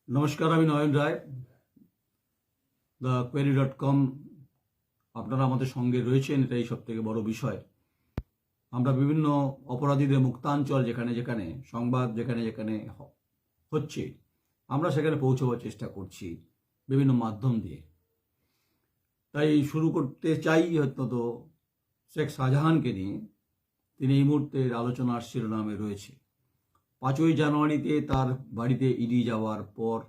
নমস্কার, আমি নয়ন রায়, দ্য কোয়েরি.কম। আপনারা আমাদের সঙ্গে রয়েছেন, এটাই সব থেকে বড় বিষয়। আমরা বিভিন্ন অপরাধীদের মুক্তাঞ্চল যেখানে যেখানে সংবাদ যেখানে যেখানে হচ্ছে, আমরা সেখানে পৌঁছবার চেষ্টা করছি বিভিন্ন মাধ্যম দিয়ে। তাই শুরু করতে চাই অন্তত শেখ শাহজাহানকে নিয়ে। তিনি এই মুহূর্তের আলোচনার শিরোনামে রয়েছে। 5ই জানুয়ারিতে তার বাড়িতে ইডি যাওয়ার পর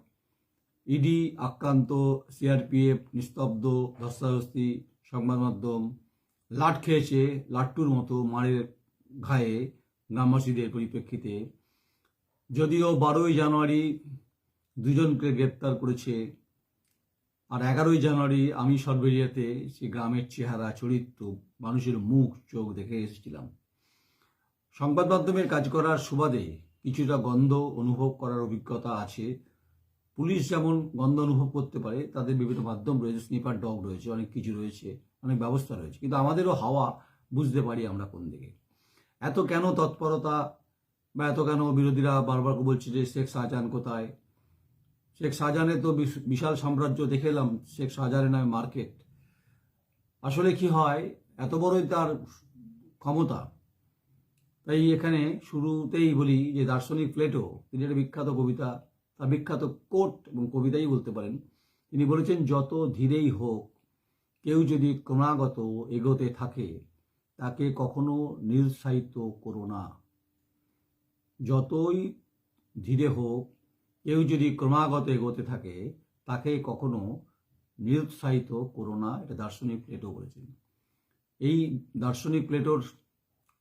ইডি আক্রান্ত, সিআরপিএফ নিস্তব্ধ, ধস্তাধস্তি, সংবাদ মাধ্যম লাট খেয়েছে লাট্টুর মতো মারের ঘায়ে গ্রামবাসীদের পরিপ্রেক্ষিতে। যদিও 12ই জানুয়ারি দুজনকে গ্রেপ্তার করেছে, আর 11ই জানুয়ারি আমি সরবেরিয়াতে সে গ্রামের চেহারা, চরিত্র, মানুষের মুখ চোখ দেখে এসেছিলাম। সংবাদ মাধ্যমের কাজ করার সুবাদে কিছুটা গন্ধ অনুভব করার অভিজ্ঞতা আছে। পুলিশ যেমন গন্ধ অনুভব করতে পারে, তাদের বিভিন্ন মাধ্যম রয়েছে, স্নিপার ডগ রয়েছে, অনেক কিছু রয়েছে, অনেক ব্যবস্থা রয়েছে, কিন্তু আমাদেরও হাওয়া বুঝতে পারি আমরা কোন দিকে। এত কেন তৎপরতা বা এত কেন বিরোধীরা বারবার বলছে যে শেখ শাহজাহান কোথায়? শেখ শাহজাহানের তো বিশাল সাম্রাজ্য দেখে এলাম, শেখ শাহজাহানের নামে মার্কেট। আসলে কি হয়, এত বড়ই তার ক্ষমতা। তাই এখানে শুরুতেই বলি যে দার্শনিক প্লেটো, তিনি একটা বিখ্যাত কবিতা, তার বিখ্যাত কোট এবং কবিতাই বলতে পারেন। তিনি বলেছেন, যত ধীরেই হোক কেউ যদি ক্রমাগত এগোতে থাকে তাকে কখনো নিরুৎসাহিত করো না। যতই ধীরে হোক কেউ যদি ক্রমাগত এগোতে থাকে তাকে কখনো নিরুৎসাহিত করো না। এটা দার্শনিক প্লেটো বলেছেন। এই দার্শনিক প্লেটোর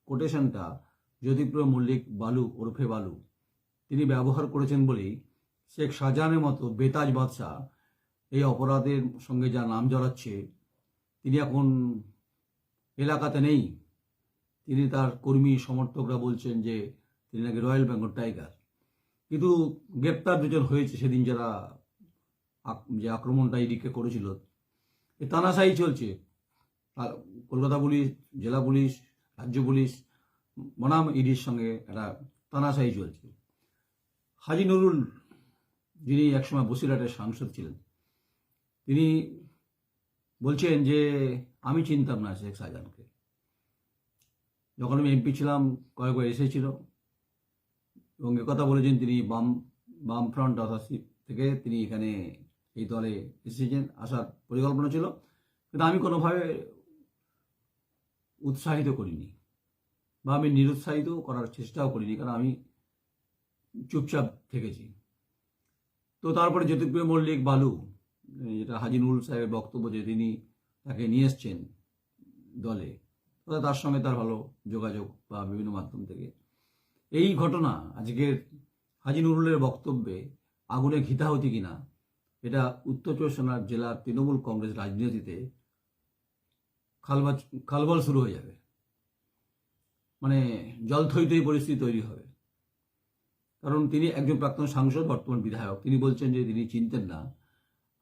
কোটেশনটা জ্যোতিপ্রিয় মল্লিক বালু ওরফে বালু তিনি ব্যবহার করেছেন বলেই শেখ শাহজাহানের মতো বেতাজ বাদশাহ এই অপরাধের সঙ্গে যা নাম জড়াচ্ছে, তিনি এখন এলাকাতে নেই। তিনি তার কর্মী সমর্থকরা বলছেন যে তিনি নাকি রয়্যাল বেঙ্গল টাইগার। কিন্তু গ্রেপ্তার দুজন হয়েছে সেদিন, যারা যে আক্রমণটা ইডিকে করেছিল। এ তানাশাই চলছে। কলকাতা পুলিশ, জেলা পুলিশ, রাজ্য পুলিশ বনাম ইডির সঙ্গে একটা তানাশাই চলছে। হাজি নুরুল, যিনি একসময় বসিরহাটের সাংসদ ছিলেন, তিনি বলছেন যে আমি চিনতাম না শেখ শাহজাহানকে। যখন আমি এমপি ছিলাম কয়েকবার এসেছিল, এবং একথা বলেছেন তিনি বামফ্রন্ট অর্থাৎ থেকে তিনি এখানে এই দলে এসেছেন, আসার পরিকল্পনা ছিল। কিন্তু আমি কোনোভাবে উৎসাহিত করিনি বা আমি নিরুৎসাহিত করার চেষ্টাও করিনি, কারণ আমি চুপচাপ থেকেছি। তো তারপরে জ্যোতিপ্রিয় মল্লিক বালু, যেটা হাজি নুরুল সাহেবের বক্তব্য যে তিনি তাকে নিয়ে এসছেন দলে, তার সঙ্গে তার ভালো যোগাযোগ বা বিভিন্ন মাধ্যম থেকে। এই ঘটনা আজকের হাজি নুরুলের বক্তব্যে আগুনে ঘিতাহতি কিনা, এটা উত্তর চব্বিশ পরগনার জেলার তৃণমূল কংগ্রেস রাজনীতিতে খালবাল শুরু হয়ে যাবে। মানে জল থই থই পরিস্থিতি তৈরি হবে। কারণ তিনি একজন প্রাক্তন সাংসদ, বর্তমান বিধায়ক। তিনি বলছেন যে তিনি চিনতেন না,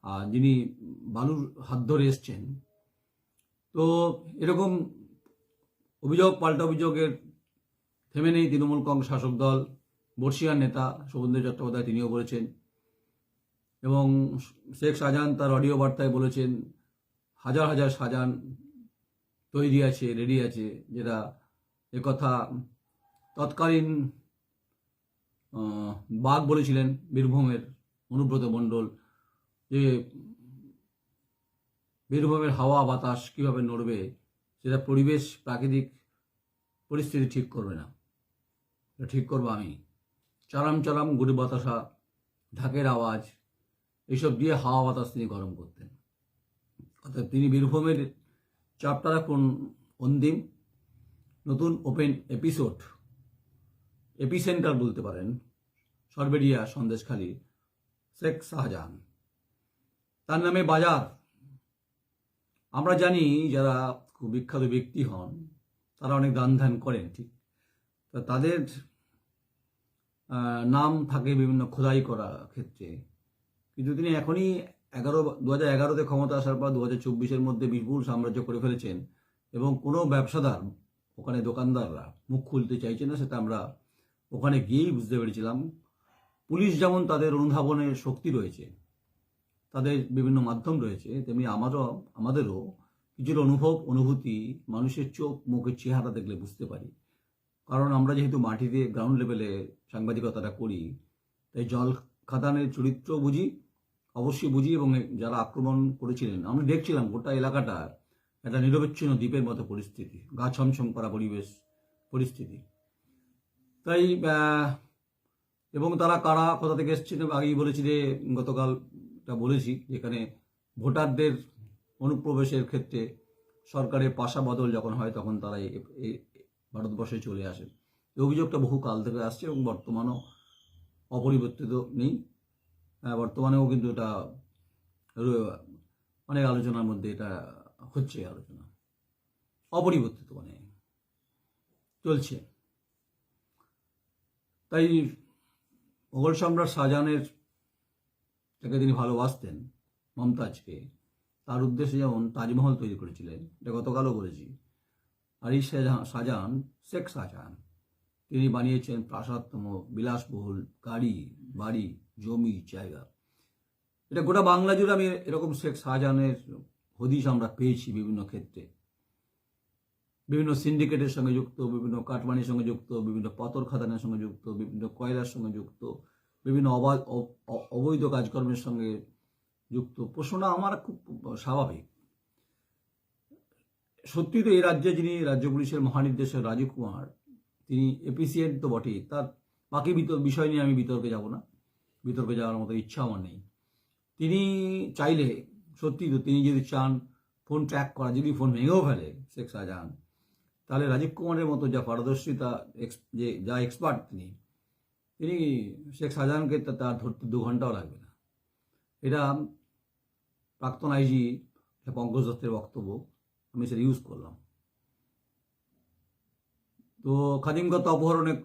আর যিনি বালুর হাত ধরে এসছেন। তো এরকম অভিযোগ পাল্টা অভিযোগের থেমে নেই তৃণমূল কংগ্রেস শাসক দল। বর্ষিয়ার নেতা শোভনদেব চট্টোপাধ্যায় তিনিও বলেছেন, এবং শেখ শাহজাহান তার অডিও বার্তায় বলেছেন হাজার হাজার শাহজাহান তৈরি আছে, রেডি আছে। যেটা একথা তৎকালীন বাঘ বলেছিলেন বীরভূমের অনুব্রত মণ্ডল, যে বীরভূমের হাওয়া বাতাস কিভাবে নড়বে, সেটা পরিবেশ প্রাকৃতিক পরিস্থিতি ঠিক করবে না, ঠিক করবো আমি। চারাম চারাম গুড়ি বাতাসা, ঢাকের আওয়াজ, এইসব দিয়ে হাওয়া বাতাস তিনি গরম করতেন। অর্থাৎ তিনি বীরভূমের চ্যাপ্টার এখন অন্তিম, নতুন ওপেন এপিসোড, এপিসেন্টার বলতে পারেন সরবেরিয়া, সন্দেশখালী, শেখ শাহজাহান। তার নামে বাজার। আমরা জানি যারা খুব বিখ্যাত ব্যক্তি হন তারা অনেক দান ধ্যান করেন, ঠিক। তা তাদের নাম থাকে বিভিন্ন খোদাই করা ক্ষেত্রে। কিন্তু তিনি এখনই 2011-তে ক্ষমতা আসার পর 2024-এর মধ্যে বিপুল সাম্রাজ্য করে ফেলেছেন, এবং কোনো ব্যবসাদার, ওখানে দোকানদাররা মুখ খুলতে চাইছে না। সেটা আমরা ওখানে গিয়েই বুঝতে পেরেছিলাম। পুলিশ যেমন তাদের অনুধাবনের শক্তি রয়েছে, তাদের বিভিন্ন মাধ্যম রয়েছে, তেমনি আমাদেরও কিছুটা অনুভূতি মানুষের চোখ মুখের চেহারা দেখলে বুঝতে পারি। কারণ আমরা যেহেতু মাটিতে গ্রাউন্ড লেভেলে সাংবাদিকতাটা করি, তাই জল খাদানের চরিত্র বুঝি, অবশ্যই বুঝি। এবং যারা আক্রমণ করেছিলেন, আমি দেখছিলাম গোটা এলাকাটা একটা নিরবচ্ছিন্ন দ্বীপের মতো পরিস্থিতি, গা ছমছম করা পরিস্থিতি। তাই এবং তারা কারা কোথা থেকে এসছেন আগেই বলেছি, যে গতকালটা বলেছি, যেখানে ভোটারদের অনুপ্রবেশের ক্ষেত্রে সরকারের পাশা বদল যখন হয় তখন তারা এই ভারতবর্ষে চলে আসেন। এই অভিযোগটা বহু কাল থেকে আসছে এবং বর্তমানও অপরিবর্তিত নেই। বর্তমানেও কিন্তু এটা অনেক আলোচনার মধ্যে এটা হচ্ছে, আলোচনা অপরিবর্তিত মানে চলছে। তাই মোগল সম্রাট শাহজাহানের যাকে তিনি ভালোবাসতেন, মমতাজকে, তার উদ্দেশ্যে যেমন তাজমহল তৈরি করেছিলেন, এটা গতকালও বলেছি। আর এই শাহজাহান, শেখ শাহজাহান, তিনি বানিয়েছেন প্রাসাদতম, বিলাসবহুল গাড়ি, বাড়ি, জমি, জায়গা। এটা গোটা বাংলা জুড়ে আমি এরকম শেখ শাহজাহানের হদিশ আমরা পেয়েছি বিভিন্ন ক্ষেত্রে, বিভিন্ন সিন্ডিকেটের সঙ্গে যুক্ত, বিভিন্ন কাটমানির সঙ্গে যুক্ত, বিভিন্ন পাথর খাদানের সঙ্গে যুক্ত, বিভিন্ন কয়লার সঙ্গে যুক্ত, বিভিন্ন অবৈধ কাজকর্মের সঙ্গে যুক্ত। প্রশ্নটা আমার খুব স্বাভাবিক। সত্যি তো এই রাজ্যে যিনি রাজ্য পুলিশের মহানির্দেশক রাজীব কুমার, তিনি এফিসিয়েন্ট তো বটেই, তার বাকি বিষয় নিয়ে আমি বিতর্কে যাব না, বিতর্কে যাওয়ার মতো ইচ্ছা আমার নেই। তিনি চাইলে সত্যি তো, তিনি যদি চান ফোন ট্র্যাক করা, যদি ফোন ভেঙেও ফেলে শেখ শাহজাহান, তাহলে রাজীব কুমারের মতো যা পারদর্শিতা, যা এক্সপার্ট তিনি শেখ শাহজাহানকে তার ধরতে 2 ঘন্টাও লাগবে না। এটা প্রাক্তন আইজি পঙ্কজ দত্তের বক্তব্য, আমি সেটা ইউজ করলাম। তো খাদিমগত অপহরণের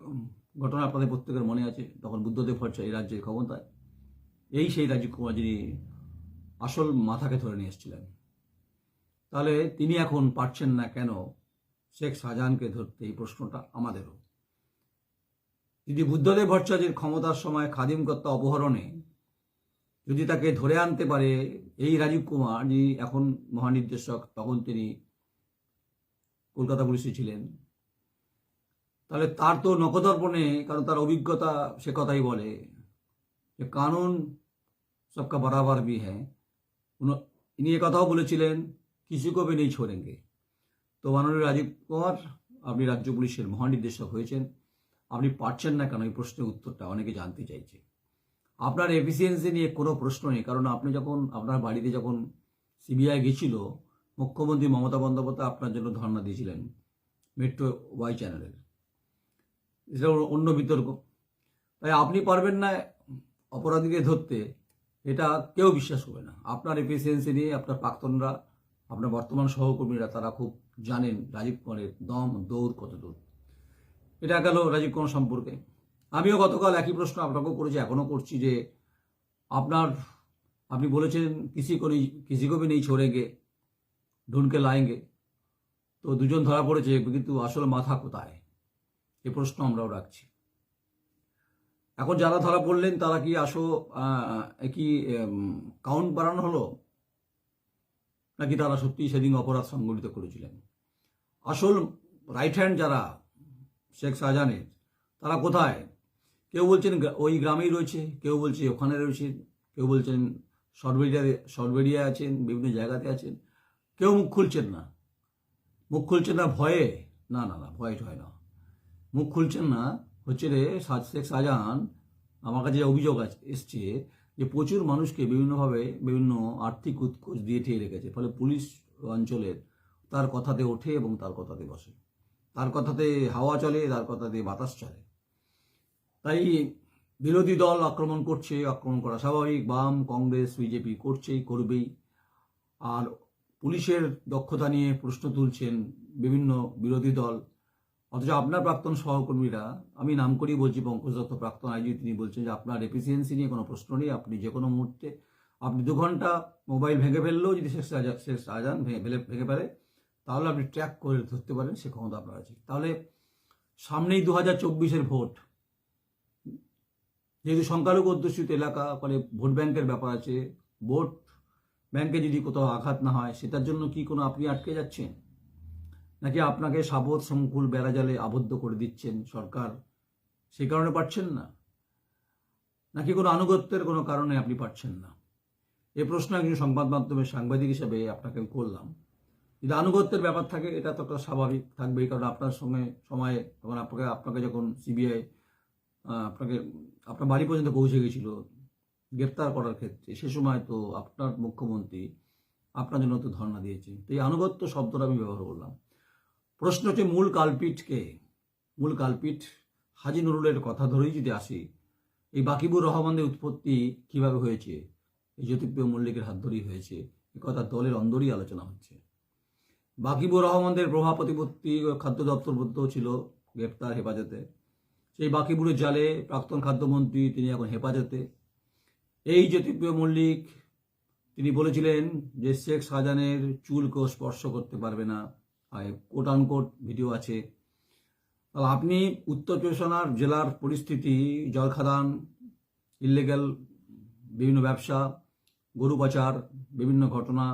ঘটনা আপনাদের প্রত্যেকের মনে আছে, তখন বুদ্ধদেব ভট্টাচার্য এই রাজ্যের ক্ষমতায়। সেই রাজীব কুমার যিনি আসল মাথাকে ধরে নিয়ে এসেছিলেন। তাহলে তিনি এখন পারছেন না কেন শেখ শাহজাহানকে ধরতে? এই প্রশ্নটা আমাদেরও। যদি বুদ্ধদেব ভট্টাচার্যের ক্ষমতার সময় খাদিমগত অপহরণে যদি তাকে ধরে আনতে পারে এই রাজীব কুমার, যিনি এখন মহানির্দেশক, তখন তিনি কলকাতা পুলিশে ছিলেন, তাহলে তার তো নখদর্পণে, কারণ তার অভিজ্ঞতা সে কথাই বলে যে কানুন সবকা বরাবর ভি হ্যাঁ। ইনি এ কথাও বলেছিলেন, কিসি কো ভি নেই ছোড়েঙ্গে। তো মাননীয় রাজীব কুমার, আপনি রাজ্য পুলিশের মহানির্দেশক হয়েছেন, আপনি পারছেন না কেন? এই প্রশ্নের উত্তরটা অনেকে জানতে চাইছে। আপনার এফিসিয়েন্সি নিয়ে কোনো প্রশ্ন নেই, কারণ আপনি যখন আপনার বাড়িতে যখন সিবিআই গেছিল, মুখ্যমন্ত্রী মমতা বন্দ্যোপাধ্যায় আপনার জন্য ধর্ণা দিয়েছিলেন মেট্রো ওয়াই চ্যানেলের, এটা অন্য বিতর্ক। তাই আপনি পারবেন না অপরাধীকে ধরতে, এটা কেউ বিশ্বাস করবে না। আপনার এফিসিয়েন্সি নিয়ে আপনার প্রাক্তনরা, আপনার বর্তমান সহকর্মীরা, তারা খুব জানেন রাজীব কুমারের দম দৌড় কত দূর। এটা গেল রাজীব কুমার সম্পর্কে। আমিও গতকাল একই প্রশ্ন আপনাকেও করেছি, এখনও করছি, যে আপনি বলেছেন কিসি কো ভি নেই ছোড়েঙ্গে, ঢুনকে লায়েঙ্গে। তো 2 জন ধরা পড়েছে, কিন্তু আসলে মাথা কোথায়? এই প্রশ্ন আমরাও রাখছি। এখন যারা ধরা পড়লেন তারা কি কি কাউন্ট বাড়ানো হলো, নাকি তারা সত্যি সেদিন অপরাধ সংগঠিত করেছিলেন? আসল রাইট হ্যান্ড যারা শেখ শাহজাহানের, তারা কোথায়? কেউ বলছেন ওই গ্রামেই রয়েছে, কেউ বলছে ওখানে রয়েছে, কেউ বলছেন সরবেরিয়া আছেন, বিভিন্ন জায়গাতে আছেন। কেউ মুখ খুলছেন না ভয়ে। না, ভয়ে হয় না, মুখ খুলছেন না। হচ্ছে রে শেখ শাহজাহান, আমার কাছে অভিযোগ এসছে যে প্রচুর মানুষকে বিভিন্নভাবে বিভিন্ন আর্থিক উৎকোচ দিয়ে ঠেয়ে রেখেছে, ফলে পুলিশ অঞ্চলের তার কথাতে ওঠে এবং তার কথাতে বসে, তার কথাতে হাওয়া চলে, তার কথাতে বাতাস চলে। তাই বিরোধী দল আক্রমণ করা স্বাভাবিক, বাম, কংগ্রেস, বিজেপি করবেই। আর পুলিশের দক্ষতা নিয়ে প্রশ্ন তুলছেন বিভিন্ন বিরোধী দল, অথচ আপনার প্রাক্তন সহকর্মীরা, আমি নাম করেই বলছি, পঙ্কজ দত্ত প্রাক্তন আইজি, তিনি বলছেন যে আপনার এফিসিয়েন্সি নিয়ে কোনো প্রশ্ন নেই, আপনি যে কোনো মুহূর্তে, আপনি 2 ঘন্টা মোবাইল ভেঙে ফেললেও যদি শেখ শাহজাহান ভেঙে ফেলে, তাহলে আপনি ট্র্যাক করে ধরতে পারেন, সে ক্ষমতা আপনার আছে। তাহলে সামনেই 2024-এর ভোট, যেহেতু সংখ্যালঘু অধ্যুষিত এলাকা, ফলে ভোট ব্যাংকের ব্যাপার আছে, ভোট ব্যাংকে যদি কোথাও আঘাত না হয় সেটার জন্য কি কোনো আপনি আটকে যাচ্ছেন, নাকি আপনাকে সাবধ সংকুল বেড়াজালে আবদ্ধ করে দিচ্ছেন সরকার, সেই কারণে পারছেন না, নাকি কোনো আনুগত্যের কোনো কারণে আপনি পারছেন না? এই প্রশ্ন একজন সংবাদ মাধ্যমের সাংবাদিক হিসেবে আপনাকে করলাম। যদি আনুগত্যের ব্যাপার থাকে এটা তো একটা স্বাভাবিক থাকবেই, কারণ আপনার সঙ্গে সময়ে তখন আপনাকে যখন সিবিআই আপনাকে আপনার বাড়ি পর্যন্ত পৌঁছে গেছিল গ্রেপ্তার করার ক্ষেত্রে, সে সময় তো আপনার মুখ্যমন্ত্রী আপনার জন্য তো ধর্ণা দিয়েছে। তো এই আনুগত্য শব্দটা আমি ব্যবহার করলাম। প্রশ্ন হচ্ছে মূল কালপিট কে? মূল কালপিট হাজী নুরুলের কথা ধরেই যদি আসি, এই বাকিবুর রহমানের উৎপত্তি কিভাবে হয়েছে, এই জ্যোতিপ্রিয় মল্লিকের হাত ধরেই হয়েছে, এ কথা দলের অন্দরই আলোচনা হচ্ছে। বাকিবুর রহমানদের প্রভাব প্রতিপত্তি খাদ্য দপ্তরবদ্ধ ছিল গ্রেপ্তার হেফাজতে, সেই বাকিবুরের জালে প্রাক্তন খাদ্যমন্ত্রী তিনি এখন হেফাজতে। এই জ্যোতিপ্রিয় মল্লিক তিনি বলেছিলেন যে শেখ শাহজাহানের চুলকেও স্পর্শ করতে পারবে না, কোট আনকোট ভিডিও আছে। তাহলে আপনি উত্তর চব্বিশ পরগনার জেলার পরিস্থিতি, জলখাদান, ইলিগাল বিভিন্ন ব্যবসা, গরু পাচার, বিভিন্ন ঘটনা,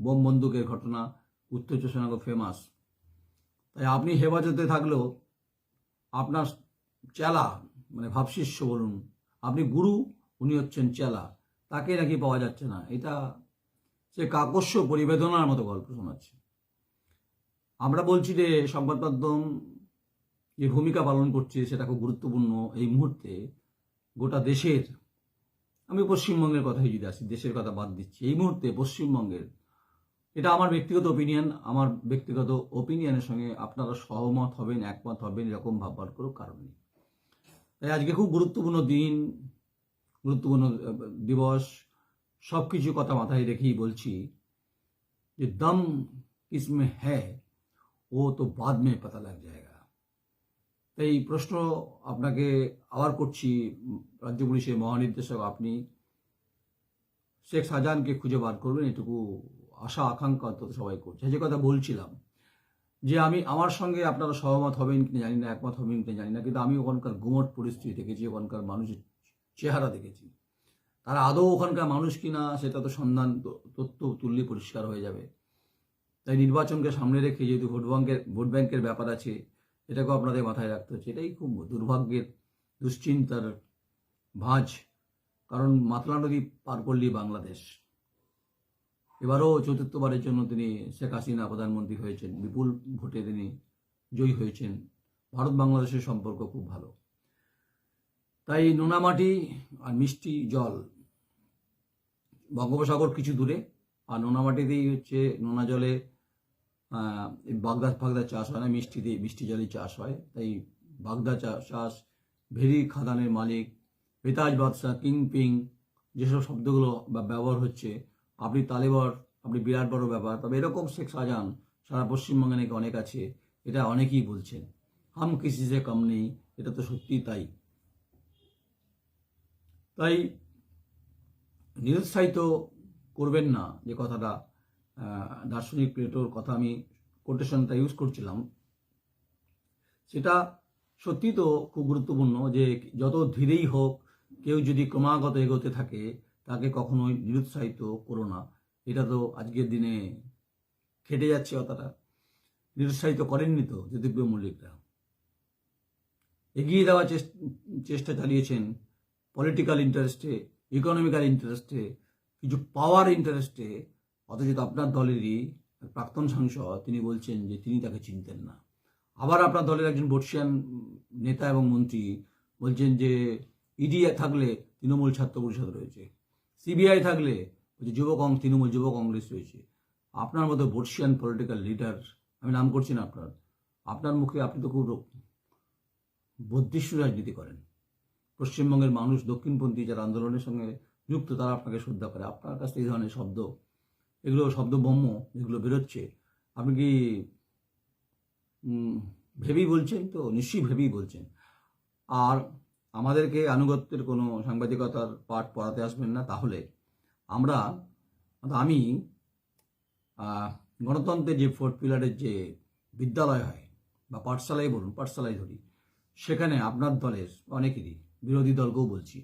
বোম বন্দুকের ঘটনা, উত্তর চব্বিশ পরগনা ফেমাস। তাই আপনি হেফাজতে থাকলেও আপনার চেলা, মানে ভাবশিষ্য বলুন, আপনি গুরু, উনি হচ্ছেন চেলা, তাকে নাকি পাওয়া যাচ্ছে না। এটা সে কাকস্য পরিবেদনার মতো গল্প শোনাচ্ছে। আমরা বলছি যে সংবাদ মাধ্যম যে ভূমিকা পালন করছে সেটা খুব গুরুত্বপূর্ণ এই মুহূর্তে গোটা দেশের। আমি পশ্চিমবঙ্গের কথাই যদি আসি, দেশের কথা বাদ দিচ্ছি, এই মুহূর্তে পশ্চিমবঙ্গের, এটা আমার ব্যক্তিগত ওপিনিয়ন, আমার ব্যক্তিগত ওপিনিয়নের সঙ্গে আপনারা সহমত হবেন, একমত হবেন, এরকম ভাববার কোনো কারণ নেই। তাই আজকে খুব গুরুত্বপূর্ণ দিন, গুরুত্বপূর্ণ দিবস, সব কিছু কথা মাথায় রেখেই বলছি যে দম কিসমে হ্যায় ও তো বাদ মে পাতা লাগ জায়গা। তাই প্রশ্ন আপনাকে আবার করছি, রাজ্য পুলিশের মহানির্দেশক আপনি শেখ শাহজাহানকে খুঁজে বার করবেন, এটুকু আশা আকাঙ্ক্ষা অন্তত সবাই করছে। যে কথা বলছিলাম যে আমার সঙ্গে আপনারা সহমত হবেন কিনা জানি না, একমত হবেন কিনা জানি না, কিন্তু আমি ওখানকার গুমট পরিস্থিতি দেখেছি, ওখানকার মানুষের চেহারা দেখেছি। তারা আদৌ ওখানকার মানুষ কিনা সেটা তো সন্ধান তথ্য তুললে পরিষ্কার হয়ে যাবে। তাই নির্বাচনকে সামনে রেখে যেহেতু ভোট ব্যাংকের ব্যাপার আছে, এটাকেও আপনাদের মাথায় রাখতে হচ্ছে। এটাই খুব দুর্ভাগ্যের, দুশ্চিন্তার ভাঁজ, কারণ মাতলা নদী পার করলেই বাংলাদেশ। এবারও চতুর্থবারের জন্য তিনি শেখ হাসিনা প্রধানমন্ত্রী হয়েছেন, বিপুল ভোটে তিনি জয়ী হয়েছেন। ভারত বাংলাদেশের সম্পর্ক খুব ভালো। তাই নোনামাটি আর মিষ্টি জল, বঙ্গোপসাগর কিছু দূরে, আর নোনামাটিতেই হচ্ছে নোনা জলে বাগদা চাষ হয় না, মিষ্টি জলেই চাষ হয়। তাই বাগদা চাষ, ভেরি খাদানের মালিক, বেতাজ বাদশাহ, কিংপিং, যেসব শব্দগুলো ব্যবহার হচ্ছে, আপনি তালেবর, আপনি বিরাট বড় ব্যাপার। তবে এরকম শেখ শাহজাহান সারা পশ্চিমবঙ্গে নাকি অনেক আছে, এটা অনেকেই বলছেন। হাম কিসি সে কম নেই, এটা তো সত্যি তাই। তাই নিরুৎসাহিত করবেন না, যে কথাটা দার্শনিক প্লেটোর কথা আমি কোটেশনটা ইউজ করছিলাম, সেটা সত্যি তো খুব গুরুত্বপূর্ণ যে যত ধীরেই হোক, কেউ যদি ক্রমাগত এগোতে থাকে তাকে কখনোই নিরুৎসাহিত করো না। এটা তো আজকের দিনে খেটে যাচ্ছে কথাটা। নিরুৎসাহিত করেননি তো জ্যোতিপ্রিয় মল্লিকরা, এগিয়ে দেওয়ার চেষ্টা চালিয়েছেন পলিটিক্যাল ইন্টারেস্টে, ইকোনমিক্যাল ইন্টারেস্টে, কিছু পাওয়ার ইন্টারেস্টে। অথচ আপনার দলেরই প্রাক্তন সাংসদ তিনি বলছেন যে তিনি তাকে চিনতেন না। আবার আপনার দলের একজন বর্ষিয়ান নেতা এবং মন্ত্রী বলছেন যে ইডি থাকলে তৃণমূল ছাত্র পরিষদ রয়েছে, সিবিআই থাকলে তৃণমূল যুব কংগ্রেস রয়েছে। আপনার মতো বর্ষিয়ান পলিটিক্যাল লিডার, আমি নাম করছি না আপনার মুখে, আপনি তো খুব বদ্ধিষ্ণু রাজনীতি করেন। পশ্চিমবঙ্গের মানুষ, দক্ষিণপন্থী যারা আন্দোলনের সঙ্গে যুক্ত, তারা আপনাকে শ্রদ্ধা করে। আপনার কাছে এই ধরনের শব্দ, এগুলো শব্দবম্য যেগুলো বেরোচ্ছে, আপনি কি ভেবেই বলছেন? তো নিশ্চয়ই ভেবেই বলছেন। আর আমাদেরকে আনুগত্যের কোনো সাংবাদিকতার পাঠ পড়াতে আসবেন না। তাহলে আমি গণতন্ত্রের যে 4 পিলারের যে বিদ্যালয় হয় বা পাঠশালাই বলুন, পাঠশালাই ধরি, সেখানে আপনার দলের অনেকেরই বিরোধী দলকেও বলছি,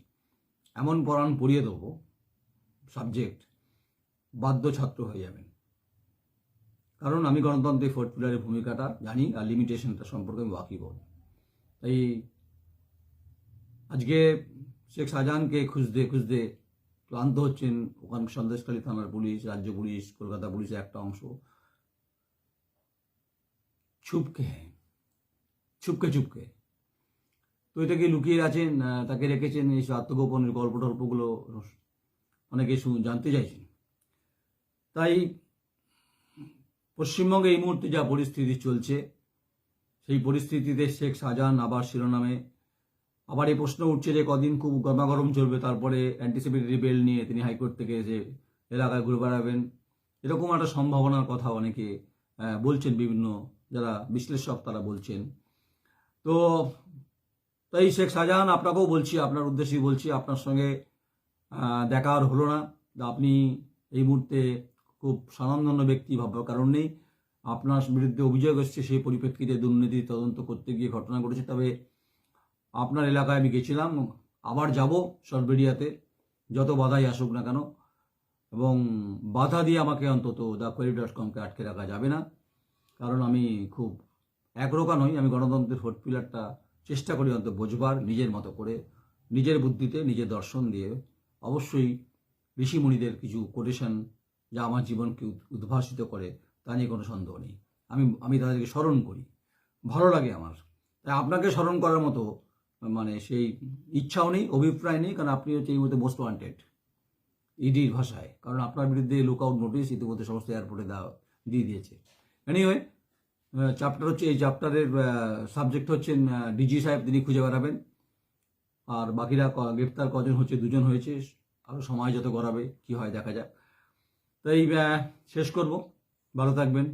এমন পড়ান পড়িয়ে দেবো সাবজেক্ট বাধ্য ছাত্র হয়ে যাবেন। কারণ আমি গণতন্ত্রের ফোর্থ পিলারের ভূমিকাটা জানি আর লিমিটেশনটা সম্পর্কে আমি ওয়াকিবহাল। তাই আজকে শেখ শাহজাহানকে খুঁজতে খুঁজতে ক্লান্ত হচ্ছেন ওখান সন্দেশখালী থানার পুলিশ, রাজ্য পুলিশ, কলকাতা পুলিশের একটা অংশ। ছুপকে ছুপকে তো এটাকে লুকিয়ে আছেন, তাকে রেখেছেন, এই আত্মগোপনের গল্প টল্পগুলো অনেকে জানতে চাইছেন। তাই পশ্চিমবঙ্গে এই মুহূর্তে যা পরিস্থিতি চলছে, সেই পরিস্থিতিতে শেখ শাহজাহান আবার শিরোনামে আবার এই প্রশ্ন উঠছে যে কদিন খুব গরমাগরম চলবে, তারপরে অ্যান্টিসিপেটরি বেল নিয়ে তিনি হাইকোর্ট থেকে এসে এলাকায় ঘুরে বেড়াবেন, এরকম একটা সম্ভাবনার কথা অনেকে বলছেন, বিভিন্ন যারা বিশ্লেষক তারা বলছেন। তো তাই শেখ শাহজাহান, আপনাকেও বলছি, আপনার উদ্দেশ্যেই বলছি, আপনার সঙ্গে দেখা আর হলো না। আপনি এই মুহূর্তে খুব স্বনামধন্য ব্যক্তি, ভাববার কারণ নেই। আপনার বিরুদ্ধে অভিযোগ এসছে, সেই পরিপ্রেক্ষিতে দুর্নীতি তদন্ত করতে গিয়ে ঘটনা ঘটেছে। তবে আপনার এলাকায় আমি গেছিলাম, আবার যাব সরবেরিয়াতে, যত বাধাই আসুক না কেন, এবং বাধা দিয়ে আমাকে অন্তত thequery.com-কে আটকে রাখা যাবে না। কারণ আমি খুব একরোখা নই, আমি গণতন্ত্রের ফোর্থ পিলারটা চেষ্টা করি অন্তত বোঝবার, নিজের মতো করে, নিজের বুদ্ধিতে, নিজের দর্শন দিয়ে। অবশ্যই ঋষিমুনিদের কিছু কোটেশন যা আমার জীবনকে উদ্ভাসিত করে, তা নিয়ে কোনো সন্দেহ নেই। আমি তাদেরকে স্মরণ করি, ভালো লাগে আমার। তাই আপনাকে স্মরণ করার মতো মানে সেই ইচ্ছাও নেই, অভিপ্রায় নেই, কারণ আপনি হচ্ছে এই মুহূর্তে মোস্ট ওয়ান্টেড ইডির ভাষায়। কারণ আপনার বিরুদ্ধে লুকআউট নোটিশ ইতিমধ্যে সমস্ত এয়ারপোর্টে দিয়ে দিয়েছে। এনিওয়ে, চ্যাপ্টার হচ্ছে, এই চ্যাপ্টারের সাবজেক্ট হচ্ছেন ডিজি সাহেব, তিনি খুঁজে বেড়াবেন। আর বাকিরা গ্রেপ্তার কজন হচ্ছে, 2জন হয়েছে, আরও সময় যত গড়াবে কি হয় দেখা যাক। তাই শেষ করব, ভালো থাকবেন।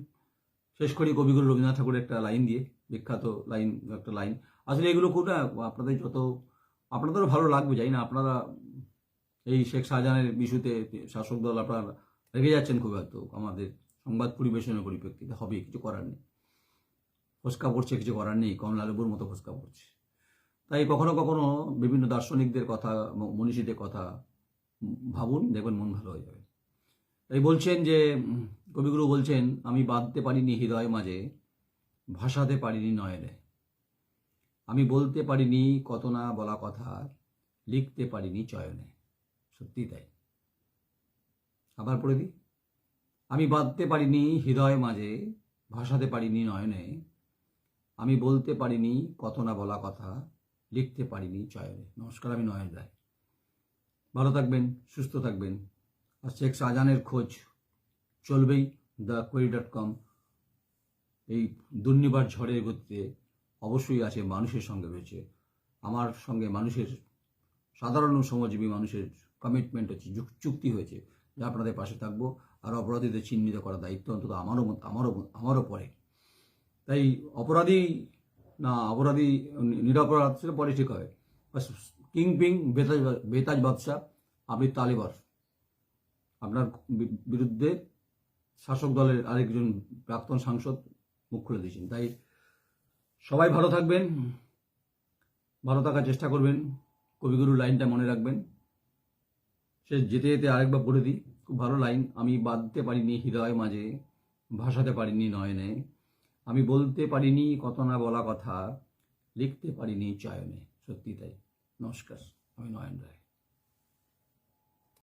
শেষ করি কবিগুরু রবীন্দ্রনাথ ঠাকুরের একটা লাইন দিয়ে, বিখ্যাত লাইন, একটা লাইন। আসলে এগুলো খুব আপনাদের আপনাদেরও ভালো লাগবে, যাই না, আপনারা এই শেখ শাহজাহানের ইস্যুতে শাসক দল আপনারা রেগে যাচ্ছেন খুব, হয়তো আমাদের সংবাদ পরিবেশনের পরিপ্রেক্ষিতে, হবে কিছু করার নেই, ফসকা পড়ছে, কিছু করার নেই, কমলা লেবুর মতো ফসকা পড়ছে। তাই কখনো কখনো বিভিন্ন দার্শনিকদের কথা, মনীষীদের কথা ভাবুন, দেখবেন মন ভালো হয়ে যাবে। তাই বলছেন যে, কবিগুরু বলছেন, আমি বাঁধতে পারিনি হৃদয় মাঝে, ভাসাতে পারিনি নয়নে, আমি বলতে পারিনি কত না বলা কথা, লিখতে পারিনি চয়নে। সত্যি তাই। আবার পড়ে দিই, আমি বাঁধতে পারিনি হৃদয় মাঝে, ভাসাতে পারিনি নয়নে, আমি বলতে পারিনি কত না বলা কথা, লিখতে পারিনি চয়নে। নমস্কার, আমি নয়ন রায়। ভালো থাকবেন, সুস্থ থাকবেন। আর শেখ শাহজাহানের খোঁজ চলবেই। thequery.com এই দুর্নিবার ঝড়ের গতিতে অবশ্যই আছে, মানুষের সঙ্গে রয়েছে, আমার সঙ্গে মানুষের, সাধারণ শ্রমজীবী মানুষের কমিটমেন্ট হচ্ছে, চুক্তি হয়েছে যে আপনাদের পাশে থাকবো। আর অপরাধীদের চিহ্নিত করার দায়িত্ব অন্তত আমারও পরে। তাই অপরাধী নিরপরাধ সেটা পরে ঠিক হবে। কিংপিং বেতাজ বাদশাহ আপনি তালেবার, আপনার বিরুদ্ধে শাসক দলের আরেকজন প্রাক্তন সাংসদ মুখ খুলে দিয়েছেন। তাই সবাই ভালো থাকবেন, ভালো থাকার চেষ্টা করবেন। কবিগুরুর লাইনটা মনে রাখবেন। সে যেতে যেতে আরেকবার পড়ে দিই, খুব ভালো লাইন। আমি বাঁধতে পারিনি হৃদয় মাঝে, ভাসাতে পারিনি নয়নে, আমি বলতে পারিনি কত না বলা কথা, লিখতে পারিনি চয়নে। সত্যি তাই। নমস্কার, আমি নয়ন রায়।